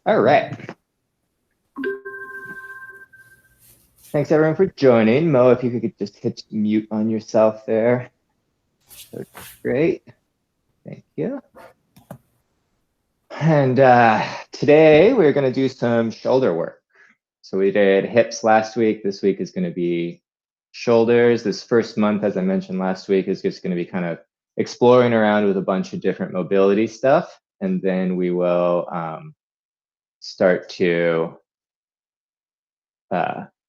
All right. Thanks everyone for joining. Mo, if you could just hit mute on yourself there. That's great. Thank you. And today we're going to do some shoulder work. So we did hips last week. This week is going to be shoulders. This first month, as I mentioned last week, is just going to be kind of exploring around with a bunch of different mobility stuff. And then we will start to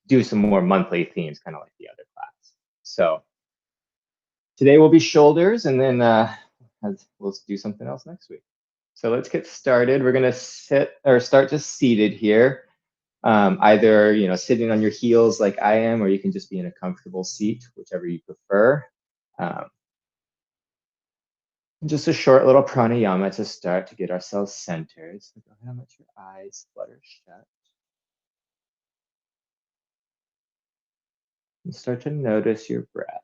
do some more monthly themes, kind of like the other class. So today will be shoulders, and then we'll do something else next week. So let's get started. We're going to start just seated here. Either sitting on your heels like I am, or you can just be in a comfortable seat, whichever you prefer. Just a short little pranayama to start to get ourselves centered. So go ahead and let your eyes flutter shut. And start to notice your breath.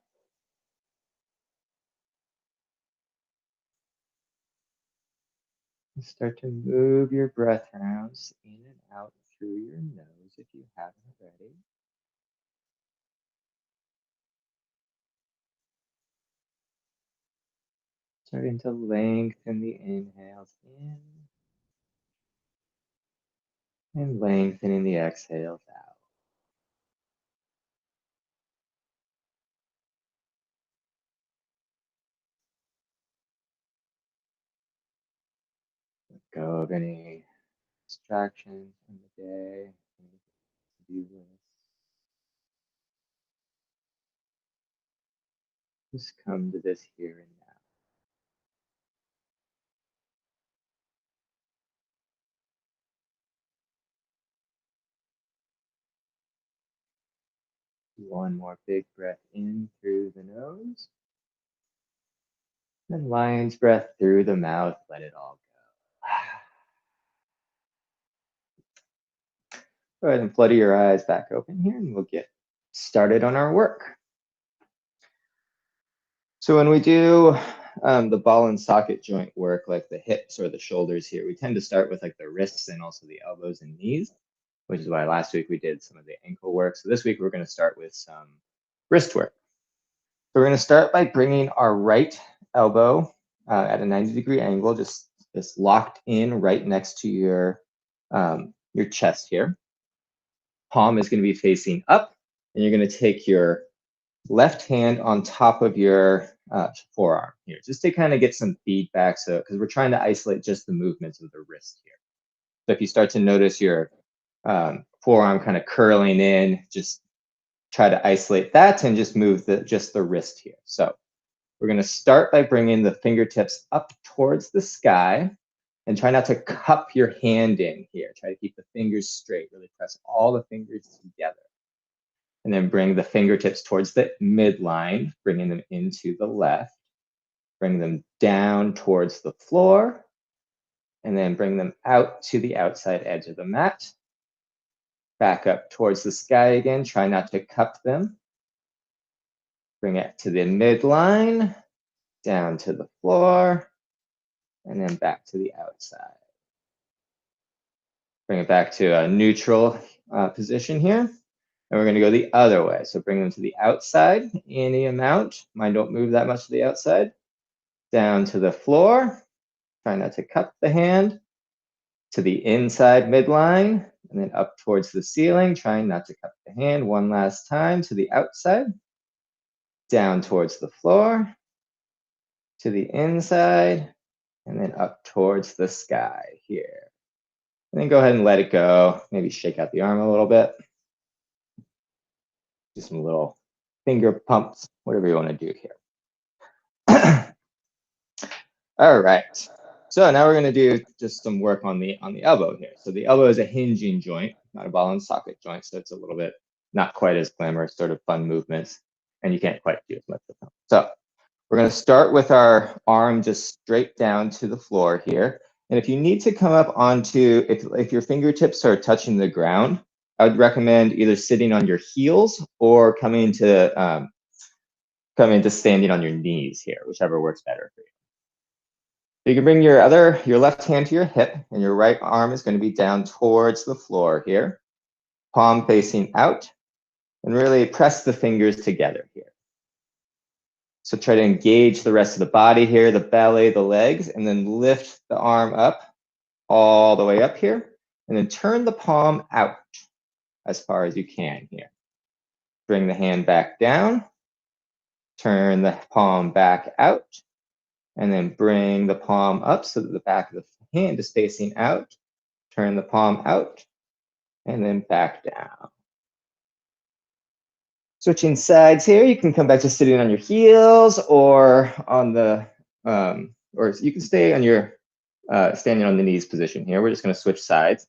And start to move your breath rounds in and out through your nose if you haven't already. Starting to lengthen the inhales in and lengthening the exhales out. Let go of any distractions in the day, to-do list. Just come to this here and now. One more big breath in through the nose. And lion's breath through the mouth. Let it all go. Go ahead and flutter your eyes back open here, and we'll get started on our work. So when we do the ball and socket joint work, like the hips or the shoulders here, we tend to start with like the wrists and also the elbows and knees, which is why last week we did some of the ankle work. So this week we're going to start with some wrist work. So we're going to start by bringing our right elbow at a 90-degree angle, just locked in right next to your chest here. Palm is going to be facing up, and you're going to take your left hand on top of your forearm here, just to kind of get some feedback. So, because we're trying to isolate just the movements of the wrist here. So if you start to notice your forearm kind of curling in, just try to isolate that and just move just the wrist here. So we're going to start by bringing the fingertips up towards the sky and try not to cup your hand in here. Try to keep the fingers straight, really press all the fingers together. And then bring the fingertips towards the midline, bringing them into the left. Bring them down towards the floor, and then bring them out to the outside edge of the mat. Back up towards the sky again. Try not to cup them. Bring it to the midline, down to the floor, and then back to the outside. Bring it back to a neutral position here. And we're going to go the other way. So bring them to the outside, any amount. Mind, don't move that much to the outside. Down to the floor. Try not to cup the hand. To the inside midline, and then up towards the ceiling, trying not to cup the hand. One last time to the outside. Down towards the floor. To the inside, and then up towards the sky here. And then go ahead and let it go. Maybe shake out the arm a little bit. Do some little finger pumps, whatever you want to do here. All right. So now we're going to do just some work on the elbow here. So the elbow is a hinging joint, not a ball and socket joint. So it's a little bit not quite as glamorous, sort of fun movements, and you can't quite do as much with them. So we're going to start with our arm just straight down to the floor here. And if you need to come up onto, if your fingertips are touching the ground, I would recommend either sitting on your heels or coming to standing on your knees here, whichever works better for you. You can bring your left hand to your hip, and your right arm is going to be down towards the floor here, palm facing out, and really press the fingers together here. So try to engage the rest of the body here, the belly, the legs, and then lift the arm up all the way up here, and then turn the palm out as far as you can here. Bring the hand back down, turn the palm back out, and then bring the palm up so that the back of the hand is facing out. Turn the palm out, and then back down. Switching sides here, you can come back to sitting on your heels or on the, or you can stay on your standing on the knees position here. We're just going to switch sides.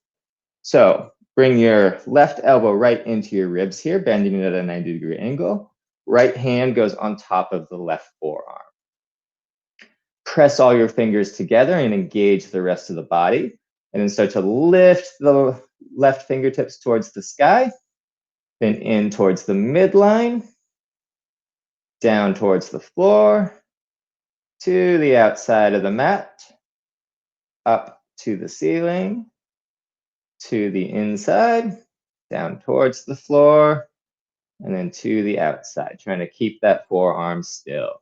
So bring your left elbow right into your ribs here, bending it at a 90-degree angle. Right hand goes on top of the left forearm. Press all your fingers together and engage the rest of the body. And then start to lift the left fingertips towards the sky, then in towards the midline, down towards the floor, to the outside of the mat, up to the ceiling, to the inside, down towards the floor, and then to the outside, trying to keep that forearm still.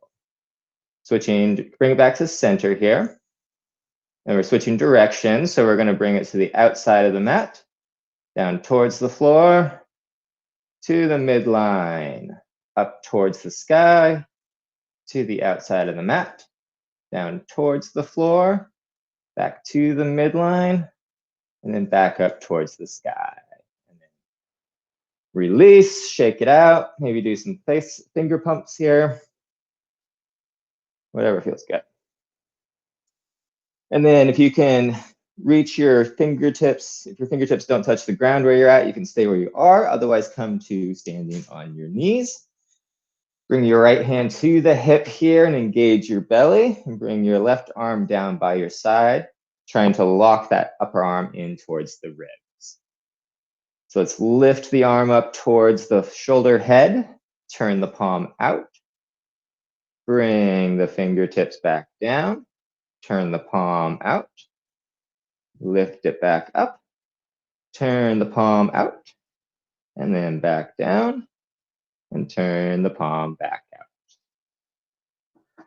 Switching, bring it back to center here. And we're switching directions, so we're going to bring it to the outside of the mat, down towards the floor, to the midline, up towards the sky, to the outside of the mat, down towards the floor, back to the midline, and then back up towards the sky. And then release, shake it out, maybe do some finger pumps here, whatever feels good. And then if you can reach your fingertips, if your fingertips don't touch the ground where you're at, you can stay where you are. Otherwise, come to standing on your knees. Bring your right hand to the hip here and engage your belly, and bring your left arm down by your side, trying to lock that upper arm in towards the ribs. So let's lift the arm up towards the shoulder head, turn the palm out, bring the fingertips back down, turn the palm out, lift it back up, turn the palm out, and then back down, and turn the palm back out.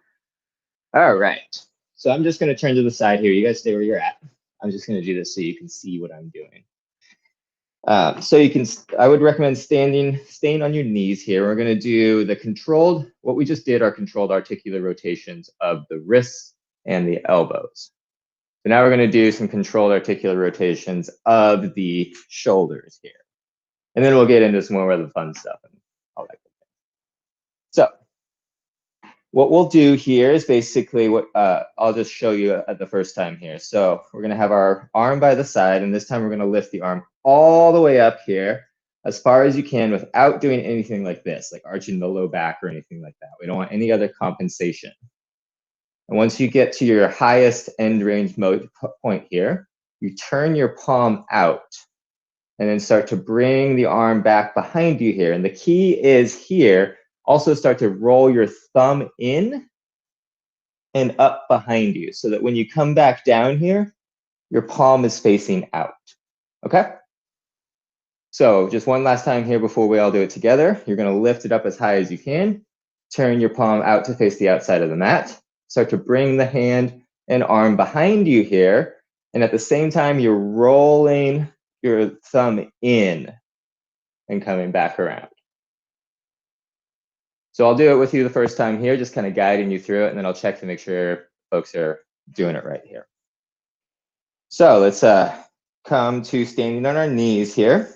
All right, so I'm just gonna turn to the side here. You guys stay where you're at. I'm just gonna do this so you can see what I'm doing. So you can, I would recommend staying on your knees here. We're gonna do the controlled, what we just did are controlled articular rotations of the wrists and the elbows. So now we're gonna do some controlled articular rotations of the shoulders here. And then we'll get into some more of the fun stuff and all that good thing. So what we'll do here is basically what I'll just show you at the first time here. So we're gonna have our arm by the side, and this time we're gonna lift the arm all the way up here as far as you can without doing anything like this, like arching the low back or anything like that. We don't want any other compensation. And once you get to your highest end range point here, you turn your palm out and then start to bring the arm back behind you here. And the key is here, also start to roll your thumb in and up behind you so that when you come back down here, your palm is facing out, okay? So just one last time here before we all do it together. You're gonna lift it up as high as you can, turn your palm out to face the outside of the mat, start to bring the hand and arm behind you here, and at the same time, you're rolling your thumb in and coming back around. So I'll do it with you the first time here, just kind of guiding you through it, and then I'll check to make sure folks are doing it right here. So let's come to standing on our knees here.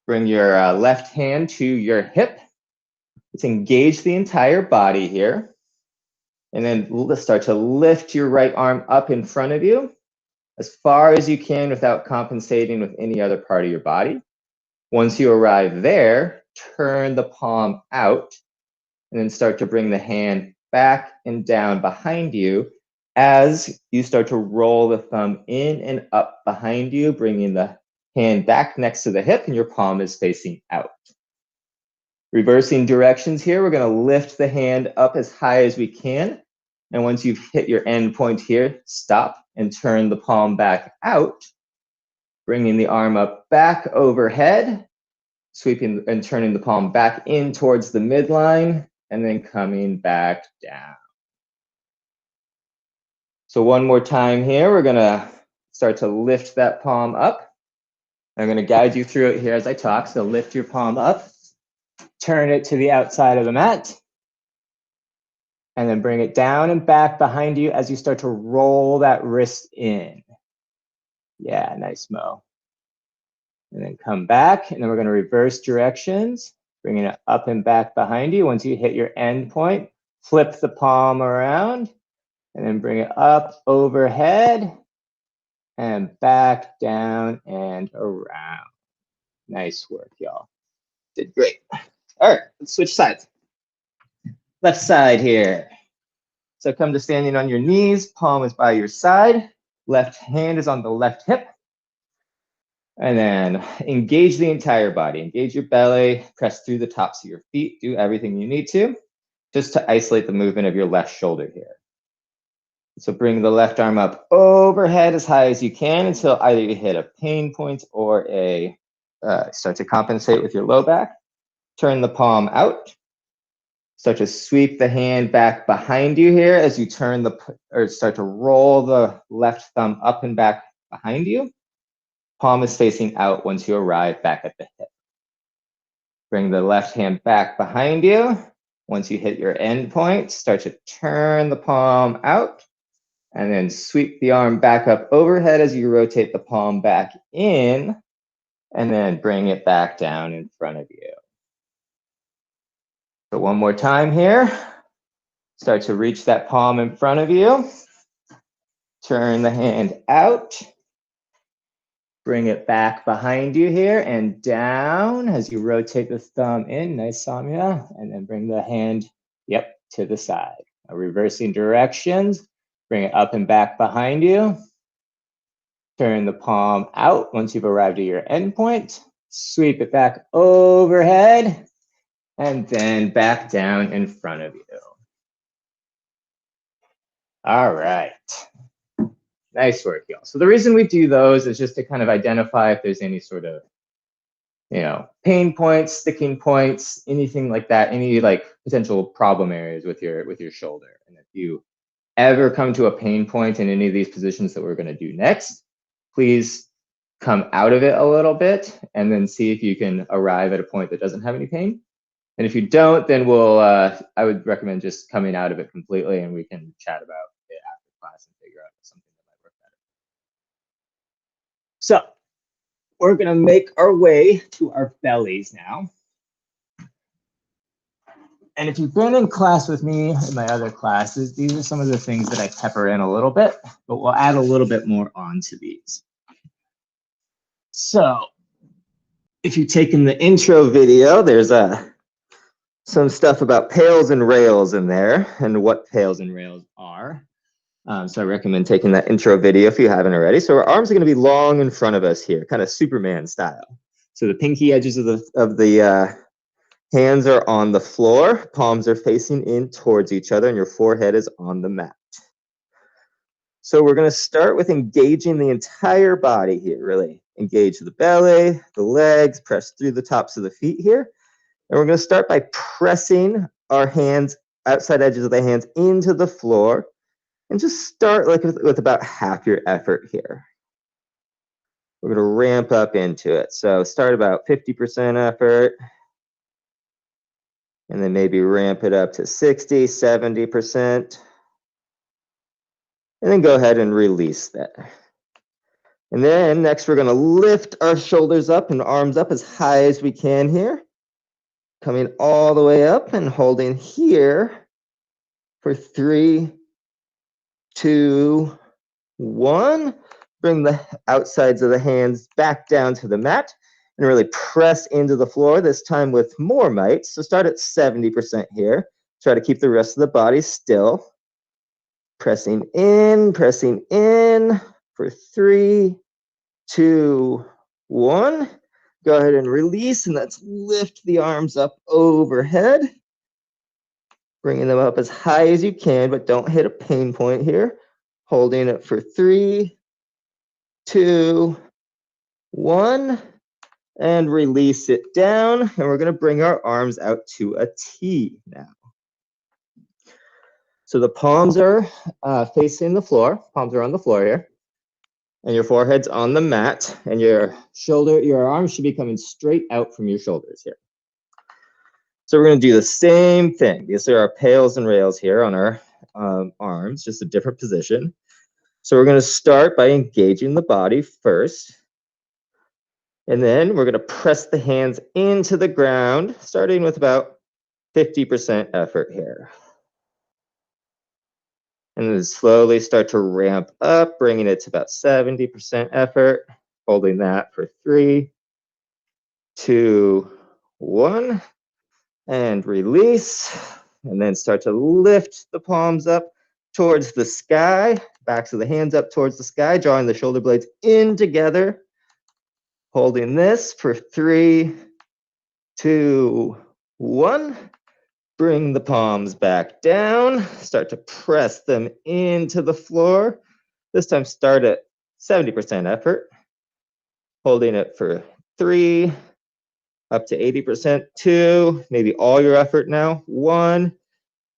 Bring your left hand to your hip. Let's engage the entire body here. And then let's start to lift your right arm up in front of you as far as you can without compensating with any other part of your body. Once you arrive there, turn the palm out and then start to bring the hand back and down behind you as you start to roll the thumb in and up behind you, bringing the hand back next to the hip and your palm is facing out. Reversing directions here, we're gonna lift the hand up as high as we can, And once you've hit your end point here, stop and turn the palm back out, bringing the arm up back overhead, sweeping and turning the palm back in towards the midline, and then coming back down. So one more time here, we're gonna start to lift that palm up. I'm gonna guide you through it here as I talk. So lift your palm up, turn it to the outside of the mat, and then bring it down and back behind you as you start to roll that wrist in. Yeah, nice, Mo. And then come back, and then we're gonna reverse directions, bringing it up and back behind you. Once you hit your end point, flip the palm around, and then bring it up overhead, and back down and around. Nice work, y'all. Did great. All right, let's switch sides. Left side here. So come to standing on your knees, palm is by your side, left hand is on the left hip. And then engage the entire body, engage your belly, press through the tops of your feet, do everything you need to, just to isolate the movement of your left shoulder here. So bring the left arm up overhead as high as you can until either you hit a pain point or start to compensate with your low back. Turn the palm out. Start to sweep the hand back behind you here as you turn start to roll the left thumb up and back behind you. Palm is facing out once you arrive back at the hip. Bring the left hand back behind you. Once you hit your end point, start to turn the palm out and then sweep the arm back up overhead as you rotate the palm back in and then bring it back down in front of you. So one more time here. Start to reach that palm in front of you. Turn the hand out. Bring it back behind you here and down as you rotate the thumb in. Nice, Samya. And then bring the hand, to the side. Now reversing directions. Bring it up and back behind you. Turn the palm out once you've arrived at your end point. Sweep it back overhead and then back down in front of you. All right. Nice work, y'all. So the reason we do those is just to kind of identify if there's any sort of, pain points, sticking points, anything like that, any like potential problem areas with your shoulder. And if you ever come to a pain point in any of these positions that we're going to do next, please come out of it a little bit and then see if you can arrive at a point that doesn't have any pain. And if you don't, then I would recommend just coming out of it completely and we can chat about it after class and figure out something that might work better. So we're gonna make our way to our bellies now. And if you've been in class with me in my other classes, these are some of the things that I pepper in a little bit, but we'll add a little bit more onto these. So if you've taken the intro video, there's some stuff about pails and rails in there and what pails and rails are. So I recommend taking that intro video if you haven't already. So our arms are going to be long in front of us here, kind of Superman style. So the pinky edges of the hands are on the floor, palms are facing in towards each other, and your forehead is on the mat. So we're going to start with engaging the entire body here, really. Engage the belly, the legs, press through the tops of the feet here. And we're going to start by pressing our hands, outside edges of the hands, into the floor. And just start like with about half your effort here. We're going to ramp up into it. So start about 50% effort. And then maybe ramp it up to 60, 70%. And then go ahead and release that. And then next we're going to lift our shoulders up and arms up as high as we can here. Coming all the way up and holding here for 3, 2, 1. Bring the outsides of the hands back down to the mat and really press into the floor, this time with more might. So start at 70% here. Try to keep the rest of the body still. Pressing in for 3, 2, 1. Go ahead and release, and let's lift the arms up overhead. Bringing them up as high as you can, but don't hit a pain point here. Holding it for 3, 2, 1, and release it down. And we're going to bring our arms out to a T now. So the palms are facing the floor. Palms are on the floor here. And your forehead's on the mat. And your arms should be coming straight out from your shoulders here. So we're going to do the same thing. These are our pails and rails here on our arms, just a different position. So we're going to start by engaging the body first. And then we're going to press the hands into the ground, starting with about 50% effort here. And then slowly start to ramp up, bringing it to about 70% effort, holding that for 3, 2, 1, and release. And then start to lift the palms up towards the sky, backs of the hands up towards the sky, drawing the shoulder blades in together. Holding this for 3, 2, 1. Bring the palms back down. Start to press them into the floor. This time start at 70% effort. Holding it for 3, up to 80%, 2, maybe all your effort now, 1.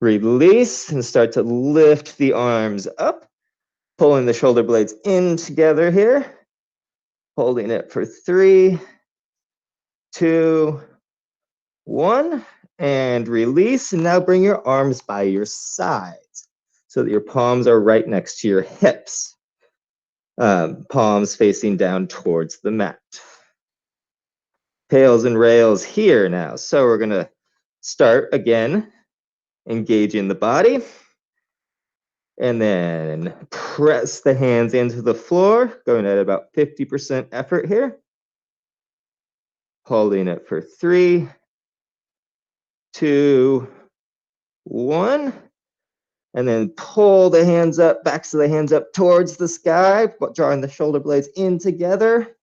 Release and start to lift the arms up. Pulling the shoulder blades in together here. Holding it for 3, 2, 1, and release. And now bring your arms by your sides so that your palms are right next to your hips. Palms facing down towards the mat. Pails and rails here now. So we're going to start again, engaging the body. And then press the hands into the floor, going at about 50% effort here. Holding it for 3, 2, 1. And then pull the hands up, backs of the hands up towards the sky, drawing the shoulder blades in together.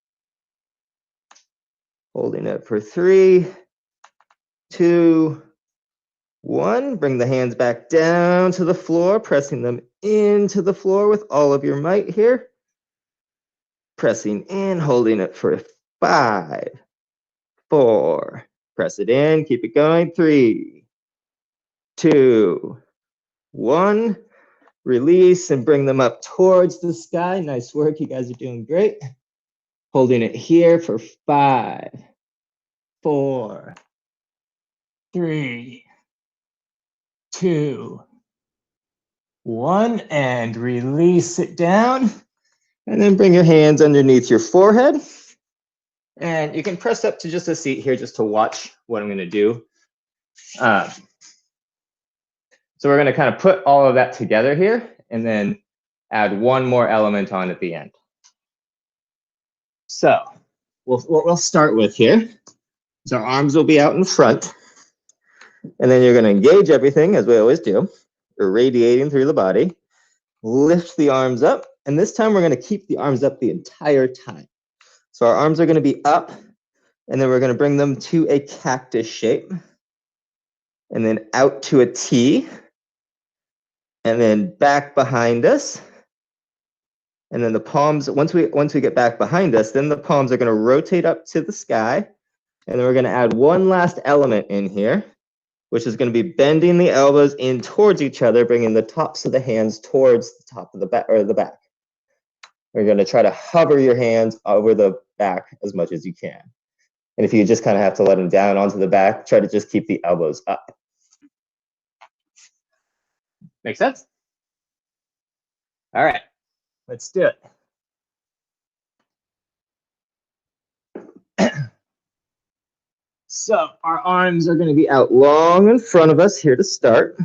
Holding it for 3, 2, 1. Bring the hands back down to the floor, pressing them into the floor with all of your might here. Pressing in, holding it for 5, 4. Press it in, keep it going. 3, 2, 1. Release and bring them up towards the sky. Nice work, you guys are doing great. Holding it here for 5, 4, 3, 2, 1, and release it down. And then bring your hands underneath your forehead. And you can press up to just a seat here just to watch what I'm going to do. So we're going to kind of put all of that together here and then add one more element on at the end. So what we'll start with here is our arms will be out in front. And then you're going to engage everything as we always do, irradiating through the body. Lift the arms up. And this time we're going to keep the arms up the entire time. So our arms are going to be up, and then we're going to bring them to a cactus shape, and then out to a T, and then back behind us. And then the palms, once we get back behind us, then the palms are going to rotate up to the sky, and then we're going to add one last element in here, which is going to be bending the elbows in towards each other, bringing the tops of the hands towards the top of the back or the back. We're going to try to hover your hands over the back as much as you can. And if you just kind of have to let them down onto the back, try to just keep the elbows up. Make sense? All right, let's do it. So our arms are going to be out long in front of us here to start.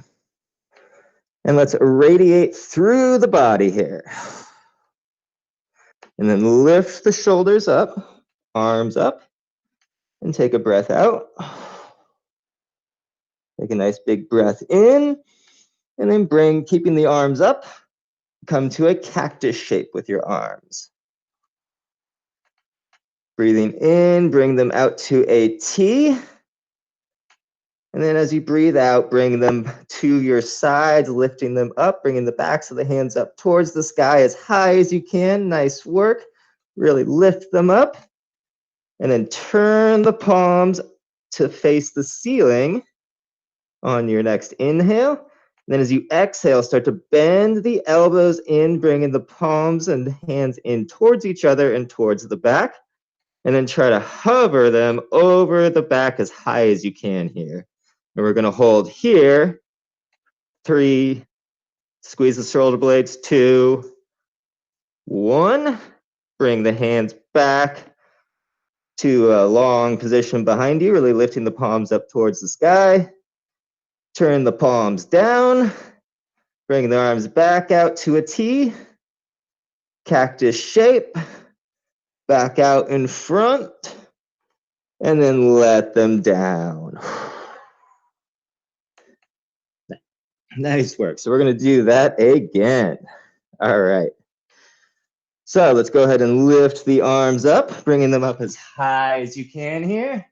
And let's irradiate through the body here. And then lift the shoulders up, arms up, and take a breath out. Take a nice big breath in, and then keeping the arms up, come to a cactus shape with your arms. Breathing in, bring them out to a T, And then as you breathe out, bring them to your sides, lifting them up, bringing the backs of the hands up towards the sky as high as you can. Nice work. Really lift them up. And then turn the palms to face the ceiling on your next inhale. And then as you exhale, start to bend the elbows in, bringing the palms and hands in towards each other and towards the back. And then try to hover them over the back as high as you can here. And we're going to hold here, 3, squeeze the shoulder blades, 2, 1. Bring the hands back to a long position behind you, really lifting the palms up towards the sky. Turn the palms down, bring the arms back out to a T, cactus shape, back out in front, and then let them down. Nice work. So we're going to do that again. All right. So let's go ahead and lift the arms up, bringing them up as high as you can here.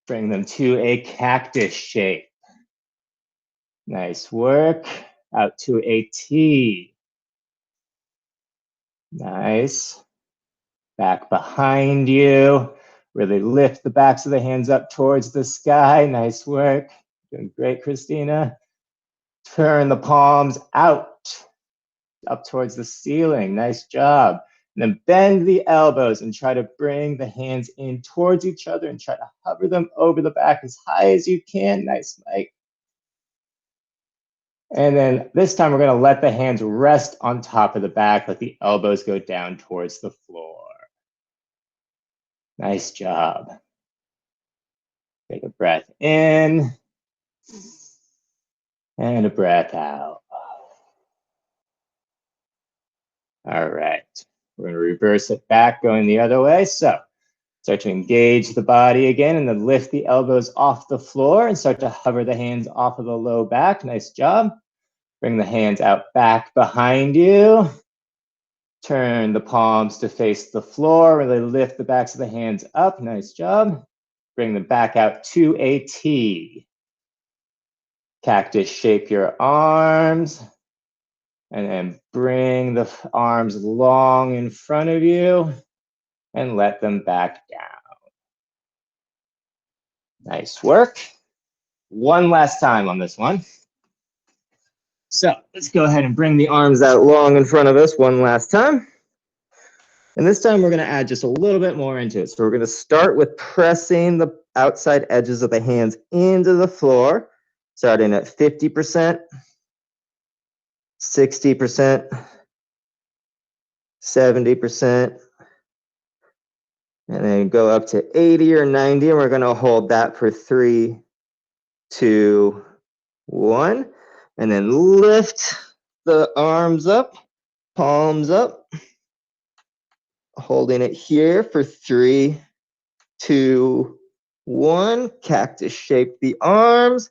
Bring them to a cactus shape. Nice work. Out to a T. Nice. Back behind you. Really lift the backs of the hands up towards the sky. Nice work. Doing great, Christina. Turn the palms out, up towards the ceiling. Nice job. And then bend the elbows and try to bring the hands in towards each other and try to hover them over the back as high as you can. Nice, Mike. And then this time we're going to let the hands rest on top of the back, let the elbows go down towards the floor. Nice job. Take a breath in and a breath out. All right, we're going to reverse it back, going the other way. So start to engage the body again and then lift the elbows off the floor and start to hover the hands off of the low back. Nice job. Bring the hands out back behind you. Turn the palms to face the floor. Really lift the backs of the hands up. Nice job. Bring them back out to a T. Cactus shape your arms. And then bring the arms long in front of you and let them back down. Nice work. One last time on this one. So let's go ahead and bring the arms out long in front of us one last time. And this time we're going to add just a little bit more into it. So we're going to start with pressing the outside edges of the hands into the floor, starting at 50%. 60%, 70%, and then go up to 80 or 90, and we're going to hold that for 3, 2, 1, and then lift the arms up, palms up, holding it here for 3, 2, 1, cactus shape the arms,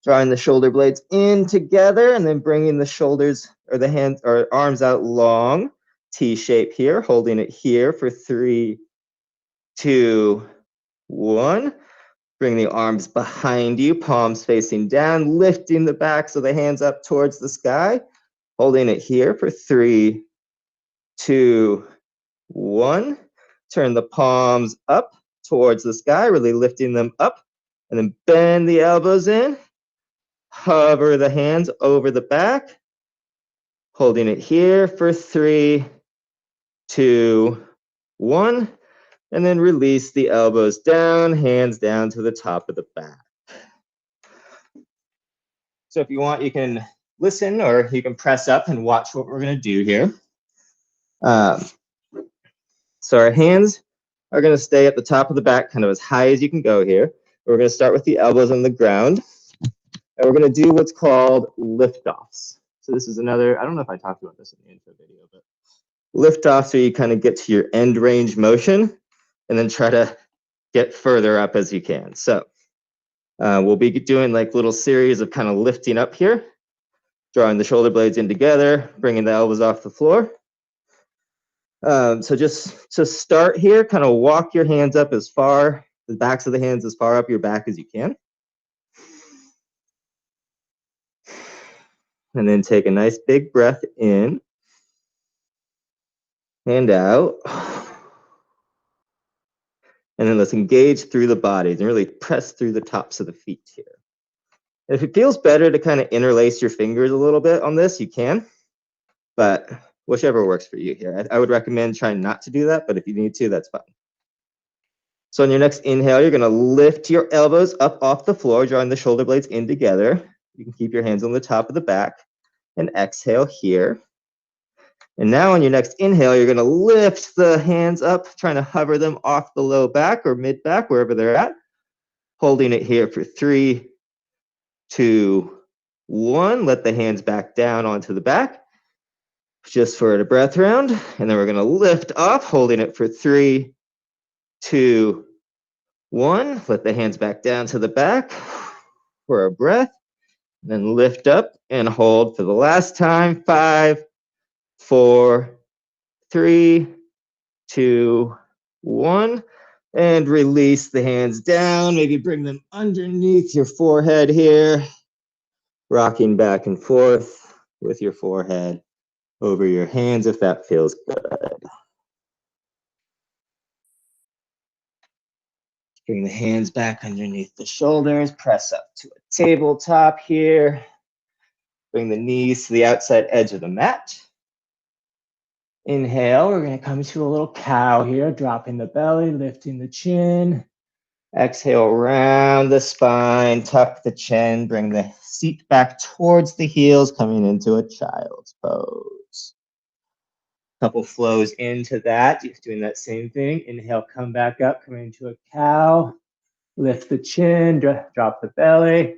drawing the shoulder blades in together and then bringing the shoulders or the hands or arms out long, T shape here, holding it here for 3, 2, 1. Bring the arms behind you, palms facing down, lifting the backs of the hands up towards the sky, holding it here for 3, 2, 1. Turn the palms up towards the sky, really lifting them up, and then bend the elbows in. Hover the hands over the back, holding it here for 3, 2, 1, and then release the elbows down, hands down to the top of the back. So if you want, you can listen or you can press up and watch what we're going to do here. So our hands are going to stay at the top of the back, kind of as high as you can go here. We're going to start with the elbows on the ground. And we're going to do what's called liftoffs. So this is another, I don't know if I talked about this in the intro video, but liftoffs are you kind of get to your end range motion and then try to get further up as you can. So we'll be doing like little series of kind of lifting up here, drawing the shoulder blades in together, bringing the elbows off the floor. So just to start here, kind of walk your hands up as far, the backs of the hands as far up your back as you can. And then take a nice big breath in and out. And then let's engage through the bodies and really press through the tops of the feet here. If it feels better to kind of interlace your fingers a little bit on this, you can, but whichever works for you here. I would recommend trying not to do that, but if you need to, that's fine. So on your next inhale, you're gonna lift your elbows up off the floor, drawing the shoulder blades in together. You can keep your hands on the top of the back and exhale here. And now on your next inhale, you're gonna lift the hands up, trying to hover them off the low back or mid back, wherever they're at. Holding it here for 3, 2, 1. Let the hands back down onto the back. Just for a breath round. And then we're gonna lift up, holding it for 3, 2, 1. Let the hands back down to the back for a breath. And then lift up and hold for the last time. 5, 4, 3, 2, 1. And release the hands down. Maybe bring them underneath your forehead here. Rocking back and forth with your forehead over your hands if that feels good. Bring the hands back underneath the shoulders. Press up to a tabletop here. Bring the knees to the outside edge of the mat. Inhale, we're going to come to a little cow here, dropping the belly, lifting the chin. Exhale, round the spine, tuck the chin, bring the seat back towards the heels, coming into a child's pose. Couple flows into that, just doing that same thing. Inhale, come back up, coming into a cow. Lift the chin, drop the belly.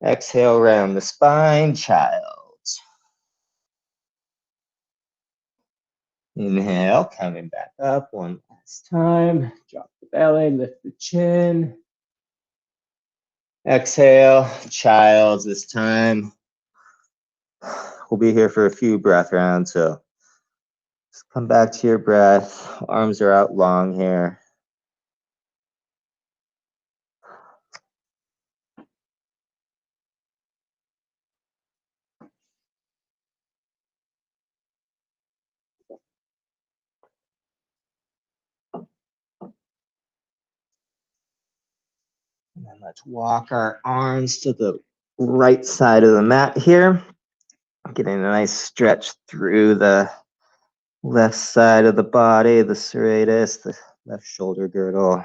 Exhale, round the spine, child. Inhale, coming back up one last time. Drop the belly, lift the chin. Exhale, child this time. We'll be here for a few breath rounds, so just come back to your breath. Arms are out long here. And then let's walk our arms to the right side of the mat here. Getting a nice stretch through the left side of the body, the serratus, the left shoulder girdle.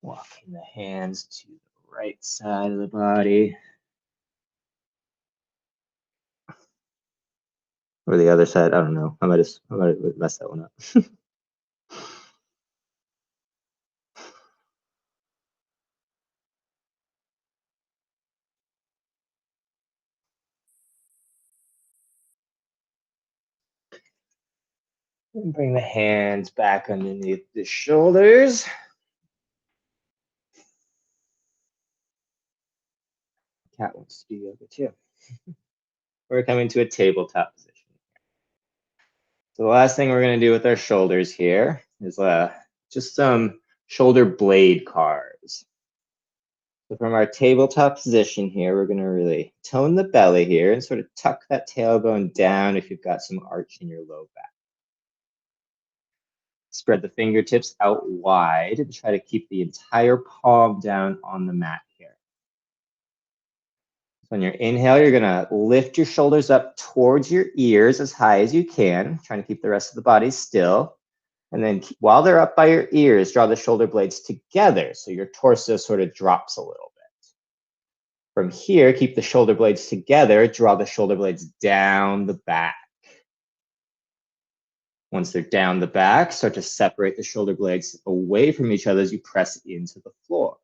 Walking the hands to the right side of the body. Or the other side, I don't know. I might have messed that one up. And bring the hands back underneath the shoulders. Cat wants to do yoga too. We're coming to a tabletop position. So the last thing we're going to do with our shoulders here is just some shoulder blade carves. So from our tabletop position here, we're going to really tone the belly here and sort of tuck that tailbone down if you've got some arch in your low back. Spread the fingertips out wide and try to keep the entire palm down on the mat here. So on your inhale, you're going to lift your shoulders up towards your ears as high as you can, trying to keep the rest of the body still. And then while they're up by your ears, draw the shoulder blades together so your torso sort of drops a little bit. From here, keep the shoulder blades together, draw the shoulder blades down the back. Once they're down the back, start to separate the shoulder blades away from each other as you press into the floor.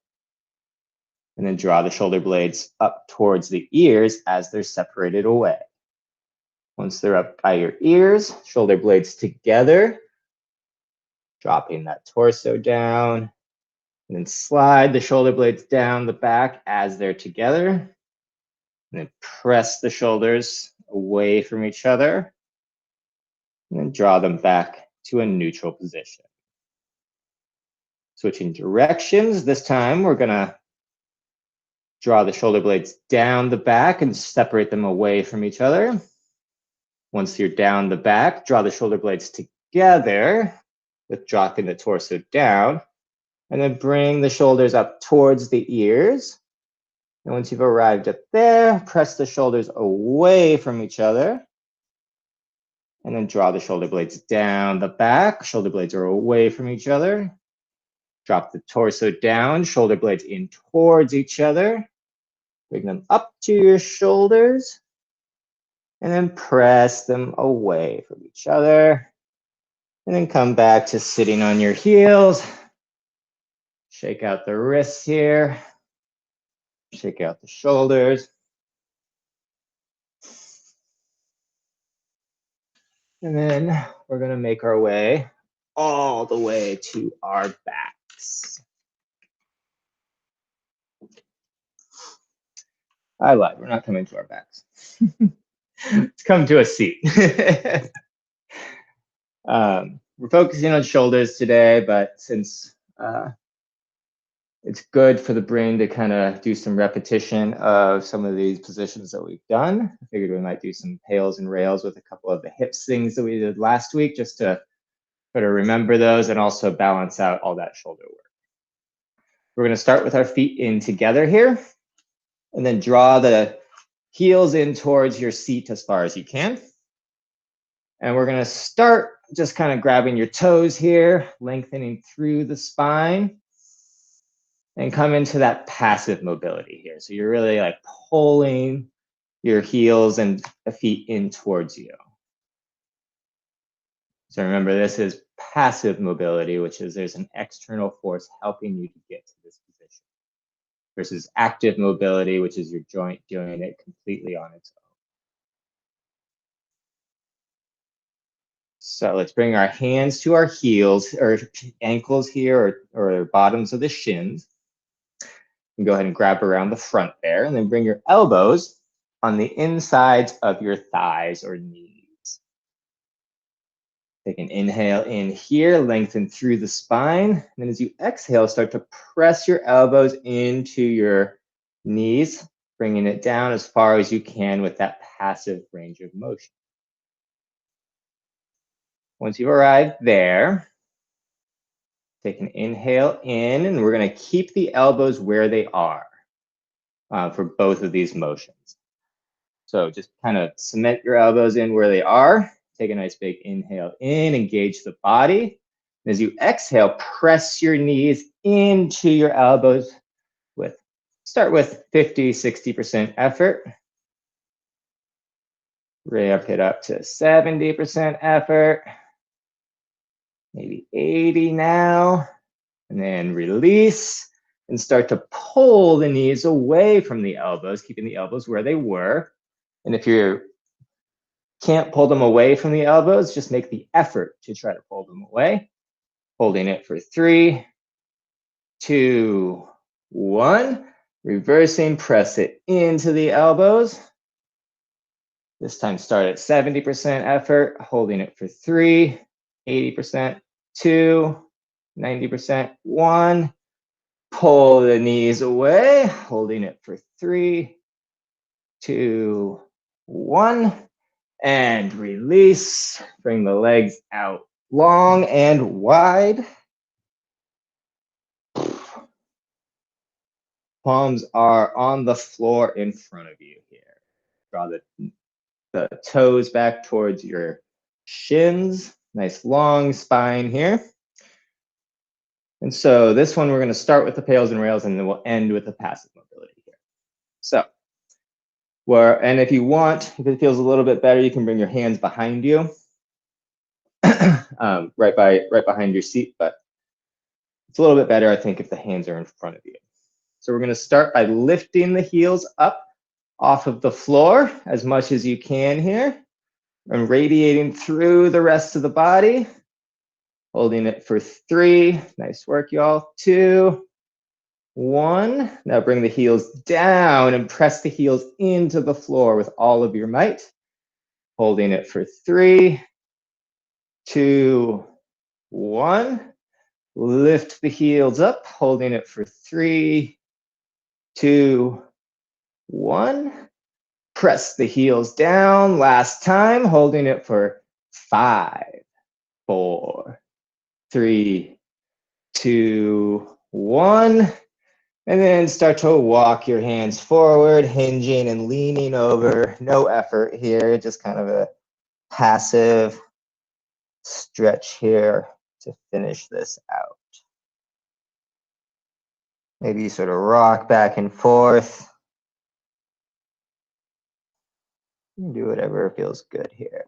And then draw the shoulder blades up towards the ears as they're separated away. Once they're up by your ears, shoulder blades together, dropping that torso down, and then slide the shoulder blades down the back as they're together, and then press the shoulders away from each other, and then draw them back to a neutral position. Switching directions. This time we're gonna draw the shoulder blades down the back and separate them away from each other. Once you're down the back, draw the shoulder blades together with dropping the torso down, and then bring the shoulders up towards the ears. And once you've arrived up there, press the shoulders away from each other, and then draw the shoulder blades down the back. Shoulder blades are away from each other. Drop the torso down, shoulder blades in towards each other. Bring them up to your shoulders, and then press them away from each other. And then come back to sitting on your heels. Shake out the wrists here. Shake out the shoulders. And then we're gonna make our way all the way to our backs. I lied, we're not coming to our backs. Let's come to a seat. We're focusing on shoulders today, but since it's good for the brain to kind of do some repetition of some of these positions that we've done, I figured we might do some pails and rails with a couple of the hips things that we did last week, just to sort of remember those and also balance out all that shoulder work. We're going to start with our feet in together here, and then draw the heels in towards your seat as far as you can. And we're going to start just kind of grabbing your toes here, lengthening through the spine, and come into that passive mobility here. So you're really like pulling your heels and the feet in towards you. So remember, this is passive mobility, which is there's an external force helping you to get to this position, versus active mobility, which is your joint doing it completely on its own. So let's bring our hands to our heels or ankles here, or bottoms of the shins. And go ahead and grab around the front there, and then bring your elbows on the insides of your thighs or knees. Take an inhale in here, lengthen through the spine. And then as you exhale, start to press your elbows into your knees, bringing it down as far as you can with that passive range of motion. Once you've arrived there, take an inhale in, and we're going to keep the elbows where they are for both of these motions. So just kind of cement your elbows in where they are. Take a nice big inhale in, engage the body. And as you exhale, press your knees into your elbows start with 50, 60% effort. Ramp it up to 70% effort. Maybe 80 now, and then release and start to pull the knees away from the elbows, keeping the elbows where they were. And if you can't pull them away from the elbows, just make the effort to try to pull them away. Holding it for 3, 2, 1. Reversing, press it into the elbows. This time start at 70% effort, holding it for 3, 80%, 2, 90%, 1. Pull the knees away, holding it for 3, 2, 1. And release. Bring the legs out long and wide. Palms are on the floor in front of you here. Draw the toes back towards your shins. Nice long spine here. And so this one, we're going to start with the pails and rails, and then we'll end with the passive mobility here. So, and if you want, if it feels a little bit better, you can bring your hands behind you, right behind your seat. But it's a little bit better, I think, if the hands are in front of you. So we're going to start by lifting the heels up off of the floor as much as you can here, and radiating through the rest of the body. Holding it for 3. Nice work, y'all. 2, 1. Now bring the heels down and press the heels into the floor with all of your might. Holding it for 3, 2, 1. Lift the heels up, holding it for 3, 2, 1. Press the heels down. Last time, holding it for 5, 4, 3, 2, 1. And then start to walk your hands forward, hinging and leaning over. No effort here, just kind of a passive stretch here to finish this out. Maybe you sort of rock back and forth. Do whatever feels good here.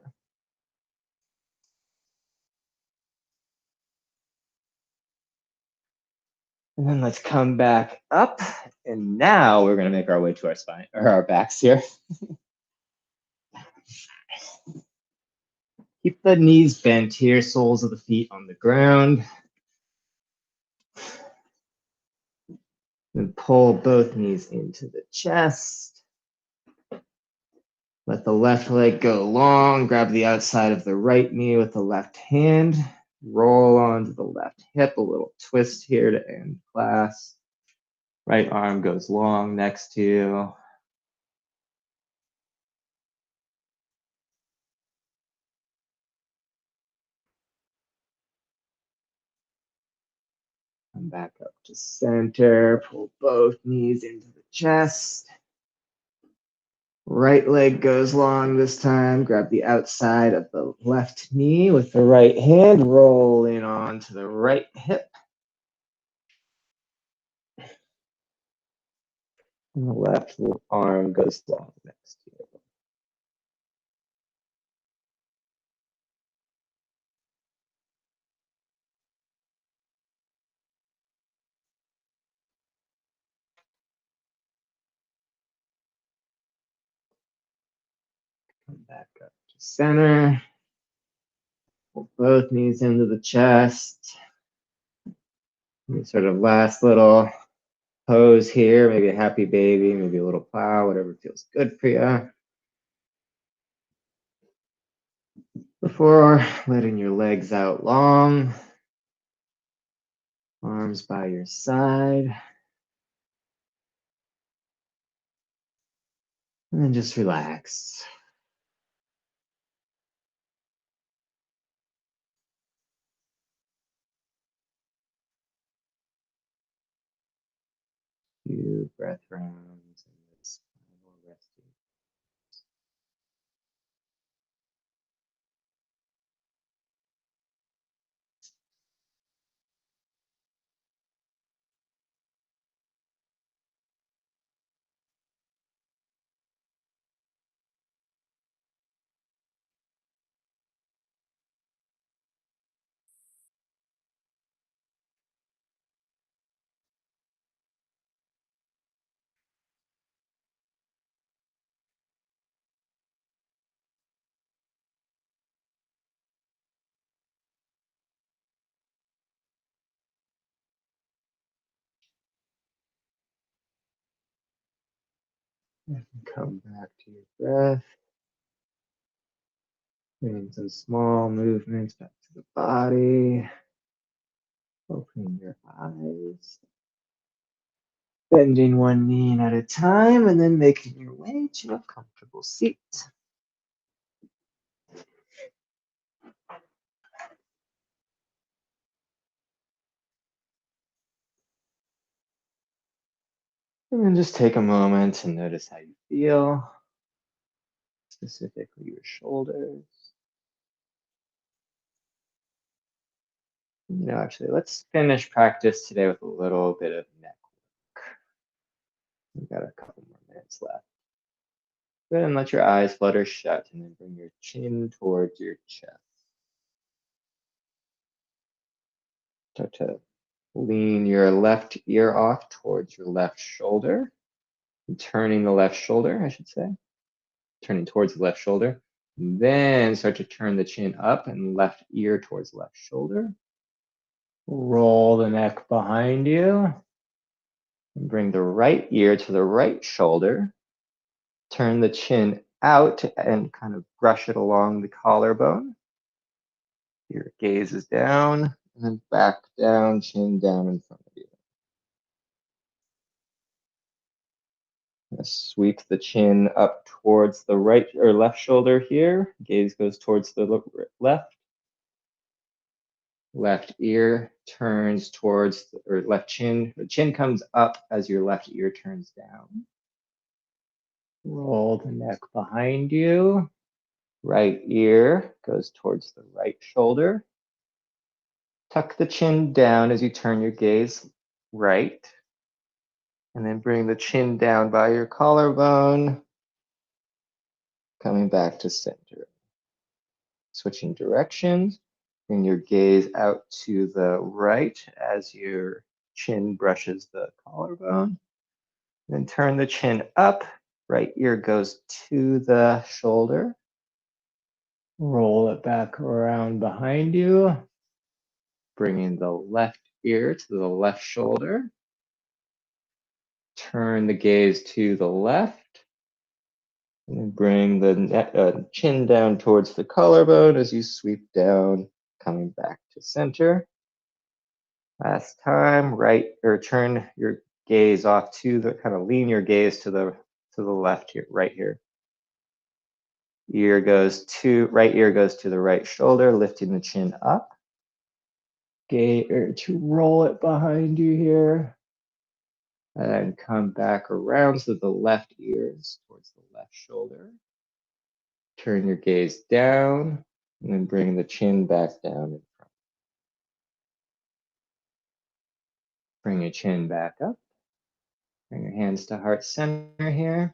And then let's come back up. And now we're going to make our way to our spine or our backs here. Keep the knees bent here, soles of the feet on the ground. And pull both knees into the chest. Let the left leg go long. Grab the outside of the right knee with the left hand. Roll onto the left hip. A little twist here to end class. Right arm goes long next to you. Come back up to center. Pull both knees into the chest. Right leg goes long this time. Grab the outside of the left knee with the right hand. Roll in onto the right hip. And the left arm goes long next to you. Come back up to center. Pull both knees into the chest. And sort of last little pose here, maybe a happy baby, maybe a little plow, whatever feels good for you. Before letting your legs out long, arms by your side. And then just relax. Few breath rounds in this final resting. Come back to your breath. Doing some small movements back to the body. Opening your eyes. Bending one knee at a time and then making your way to a comfortable seat. And then just take a moment to notice how you feel, specifically your shoulders. Actually, let's finish practice today with a little bit of neck work. We've got a couple more minutes left. Go ahead and let your eyes flutter shut and then bring your chin towards your chest. Start to lean your left ear off towards your left shoulder. Turning the left shoulder, I should say. Turning towards the left shoulder. Then start to turn the chin up and left ear towards left shoulder. Roll the neck behind you. And bring the right ear to the right shoulder. Turn the chin out and kind of brush it along the collarbone. Your gaze is down. and then back down, chin down in front of you. Sweep the chin up towards the right or left shoulder here. Gaze goes towards the left. Left ear turns towards, or left chin. The chin comes up as your left ear turns down. Roll the neck behind you. Right ear goes towards the right shoulder. Tuck the chin down as you turn your gaze right. And then bring the chin down by your collarbone. Coming back to center. Switching directions. Bring your gaze out to the right as your chin brushes the collarbone. Then turn the chin up. Right ear goes to the shoulder. Roll it back around behind you. Bringing the left ear to the left shoulder. Turn the gaze to the left. And then bring the chin down towards the collarbone as you sweep down, coming back to center. Last time, right, or turn your gaze off to the, kind of lean your gaze to the left here, right here. Right ear goes to the right shoulder, lifting the chin up. To roll it behind you here. And then come back around so the left ear is towards the left shoulder. Turn your gaze down and then bring the chin back down in front. Bring your chin back up. Bring your hands to heart center here.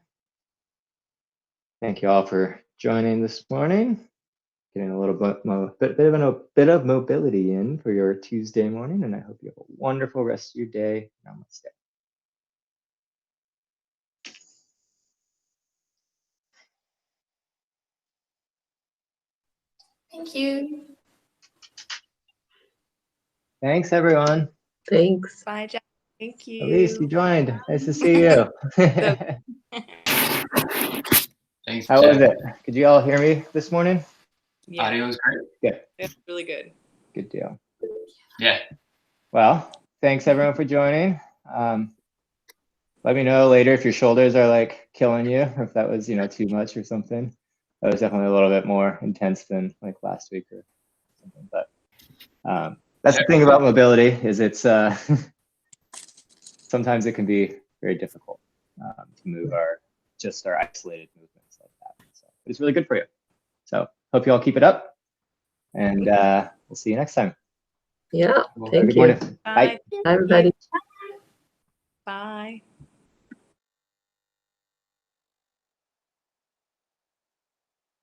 Thank you all for joining this morning. Getting a little bit of mobility in for your Tuesday morning, and I hope you have a wonderful rest of your day. Namaste. Thank you. Thanks, everyone. Thanks. Bye, Jack. Thank you. Elise, you joined. Nice to see you. Thanks. How was it? Could you all hear me this morning? Yeah, Audio was great. Good. it's really good. Good deal. Yeah. Well, thanks everyone for joining. Let me know later if your shoulders are like killing you, or if that was, too much or something. That was definitely a little bit more intense than like last week or something. But that's the thing about mobility is it's sometimes it can be very difficult to move our isolated movements like that. So it's really good for you. So hope you all keep it up, and we'll see you next time. Yeah, Well, thank Good you. morning. Bye. Bye. Bye, everybody. Bye.